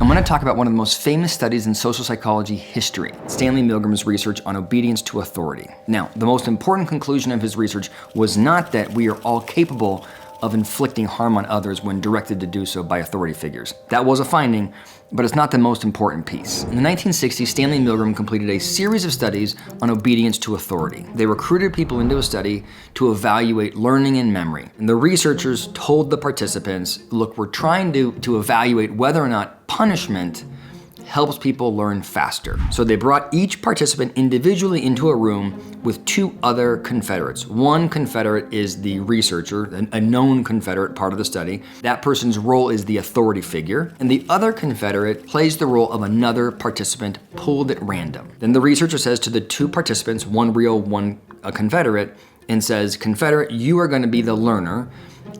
I'm going to talk about one of the most famous studies in social psychology history, Stanly Milgram's research on obedience to authority. Now, the most important conclusion of his research was not that we are all capable of inflicting harm on others when directed to do so by authority figures. That was a finding, but it's not the most important piece. In the 1960s, Stanly Milgram completed a series of studies on obedience to authority. They recruited people into a study to evaluate learning and memory. And the researchers told the participants, look, we're trying to evaluate whether or not punishment helps people learn faster. So they brought each participant individually into a room with two other confederates. One confederate is the researcher, a known confederate part of the study. That person's role is the authority figure, and the other confederate plays the role of another participant pulled at random. Then the researcher says to the two participants, one real, one a confederate, and says, confederate, you are going to be the learner,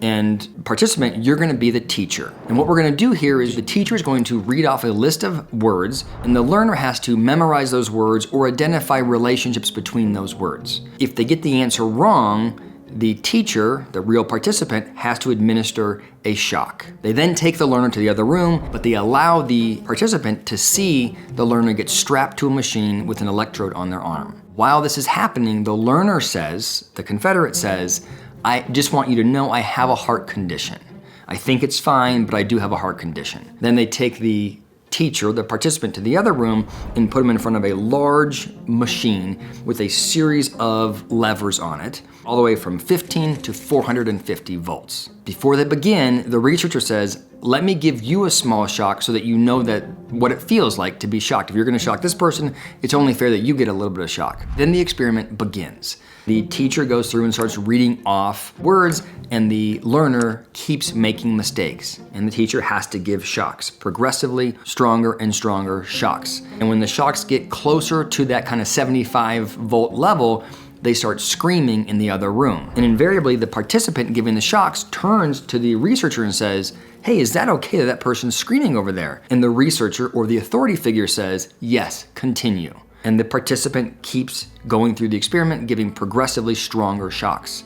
and participant, you're going to be the teacher. And what we're going to do here is the teacher is going to read off a list of words, and the learner has to memorize those words or identify relationships between those words. If they get the answer wrong, the teacher, the real participant, has to administer a shock. They then take the learner to the other room, but they allow the participant to see the learner get strapped to a machine with an electrode on their arm. While this is happening, the learner says, the confederate says, I just want you to know I have a heart condition. I think it's fine, but I do have a heart condition. Then they take the teacher, the participant, to the other room and put him in front of a large machine with a series of levers on it, all the way from 15 to 450 volts. Before they begin, the researcher says, let me give you a small shock so that you know that what it feels like to be shocked. If you're going to shock this person, it's only fair that you get a little bit of shock. Then the experiment begins. The teacher goes through and starts reading off words, and the learner keeps making mistakes. And the teacher has to give shocks, progressively stronger and stronger shocks. And when the shocks get closer to that kind of 75 volt level, they start screaming in the other room. And invariably, the participant giving the shocks turns to the researcher and says, hey, is that okay that that person's screaming over there? And the researcher or the authority figure says, yes, continue. And the participant keeps going through the experiment, giving progressively stronger shocks.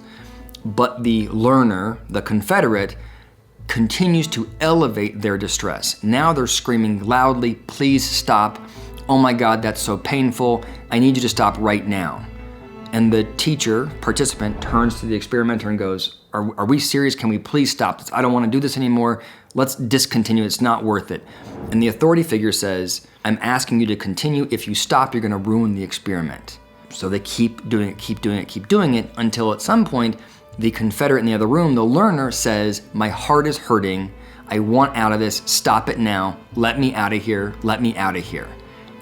But the learner, the confederate, continues to elevate their distress. Now they're screaming loudly, please stop. Oh my God, that's so painful. I need you to stop right now. And the teacher, participant, turns to the experimenter and goes, are we serious? Can we please stop this? I don't want to do this anymore. Let's discontinue. It's not worth it. And the authority figure says, I'm asking you to continue. If you stop, you're going to ruin the experiment. So they keep doing it, keep doing it, keep doing it, until at some point, the confederate in the other room, the learner, says, my heart is hurting. I want out of this. Stop it now. Let me out of here. Let me out of here.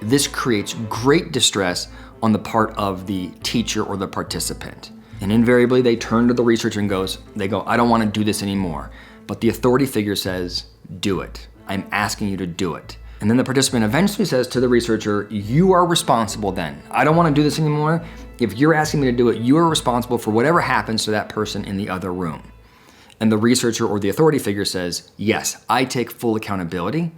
This creates great distress on the part of the teacher or the participant. And invariably, they turn to the researcher and they go, I don't want to do this anymore. But the authority figure says, do it. I'm asking you to do it. And then the participant eventually says to the researcher, you are responsible then. I don't want to do this anymore. If you're asking me to do it, you are responsible for whatever happens to that person in the other room. And the researcher or the authority figure says, yes, I take full accountability.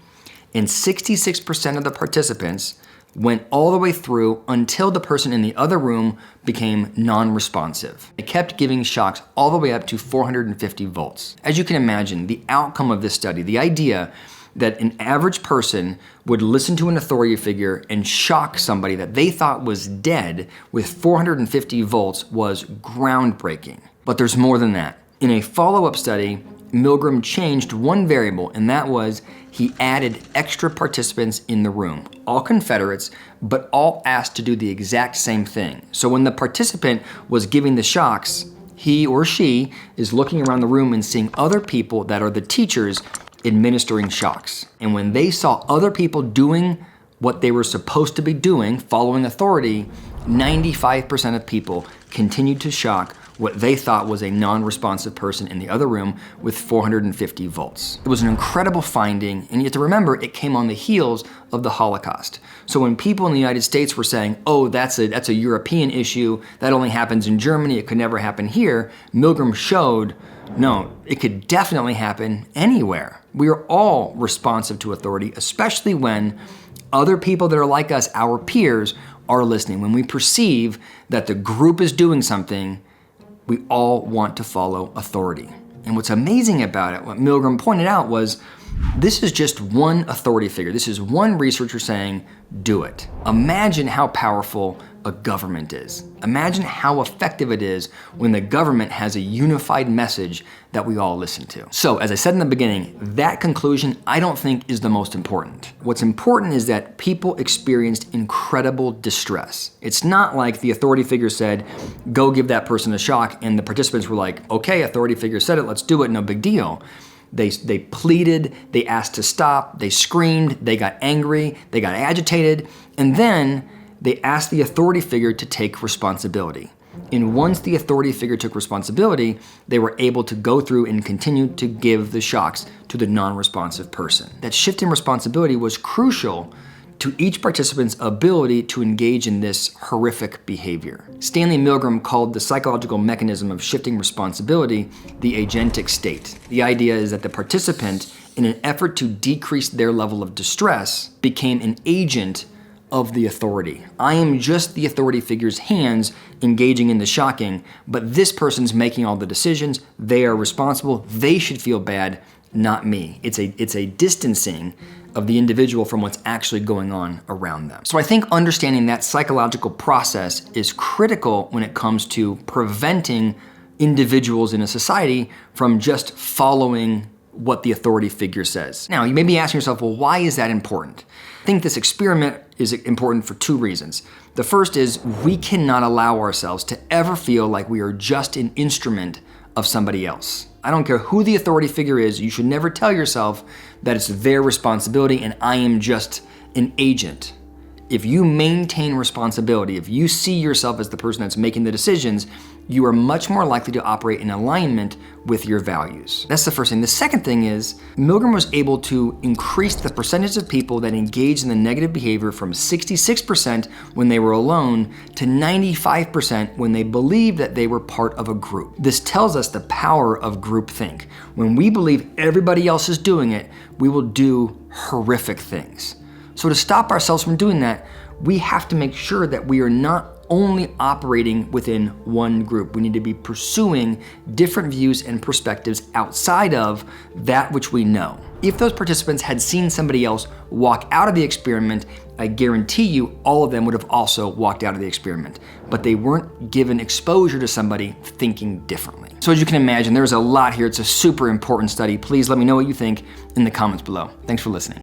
And 66% of the participants went all the way through until the person in the other room became non-responsive. They kept giving shocks all the way up to 450 volts. As you can imagine, the outcome of this study, the idea that an average person would listen to an authority figure and shock somebody that they thought was dead with 450 volts was groundbreaking. But there's more than that. In a follow-up study, Milgram changed one variable, and that was he added extra participants in the room, all Confederates, but all asked to do the exact same thing. So when the participant was giving the shocks, he or she is looking around the room and seeing other people that are the teachers administering shocks. And when they saw other people doing what they were supposed to be doing, following authority, 95% of people continued to shock what they thought was a non-responsive person in the other room with 450 volts. It was an incredible finding, and you have to remember it came on the heels of the Holocaust. So when people in the United States were saying, oh, that's a European issue, that only happens in Germany, it could never happen here, Milgram showed, no, it could definitely happen anywhere. We are all responsive to authority, especially when other people that are like us, our peers, are listening. When we perceive that the group is doing something, we all want to follow authority. And what's amazing about it, what Milgram pointed out was, this is just one authority figure. This is one researcher saying, do it. Imagine how powerful a government is. Imagine how effective it is when the government has a unified message that we all listen to. So, as I said in the beginning, that conclusion I don't think is the most important. What's important is that people experienced incredible distress. It's not like the authority figure said, go give that person a shock, and the participants were like, okay, authority figure said it, let's do it, no big deal. They pleaded, they asked to stop, they screamed, they got angry, they got agitated, and then they asked the authority figure to take responsibility. And once the authority figure took responsibility, they were able to go through and continue to give the shocks to the non-responsive person. That shift in responsibility was crucial to each participant's ability to engage in this horrific behavior. Stanly Milgram called the psychological mechanism of shifting responsibility the agentic state. The idea is that the participant, in an effort to decrease their level of distress, became an agent of the authority. I am just the authority figure's hands engaging in the shocking, but this person's making all the decisions. They are responsible. They should feel bad, not me. It's a distancing of the individual from what's actually going on around them. So I think understanding that psychological process is critical when it comes to preventing individuals in a society from just following what the authority figure says. Now, you may be asking yourself, well, why is that important? I think this experiment is important for two reasons. The first is we cannot allow ourselves to ever feel like we are just an instrument of somebody else. I don't care who the authority figure is, you should never tell yourself that it's their responsibility and I am just an agent. If you maintain responsibility, if you see yourself as the person that's making the decisions, you are much more likely to operate in alignment with your values. That's the first thing. The second thing is, Milgram was able to increase the percentage of people that engaged in the negative behavior from 66% when they were alone to 95% when they believed that they were part of a group. This tells us the power of groupthink. When we believe everybody else is doing it, we will do horrific things. So to stop ourselves from doing that, we have to make sure that we are not only operating within one group. We need to be pursuing different views and perspectives outside of that which we know. If those participants had seen somebody else walk out of the experiment, I guarantee you all of them would have also walked out of the experiment, but they weren't given exposure to somebody thinking differently. So as you can imagine, there's a lot here. It's a super important study. Please let me know what you think in the comments below. Thanks for listening.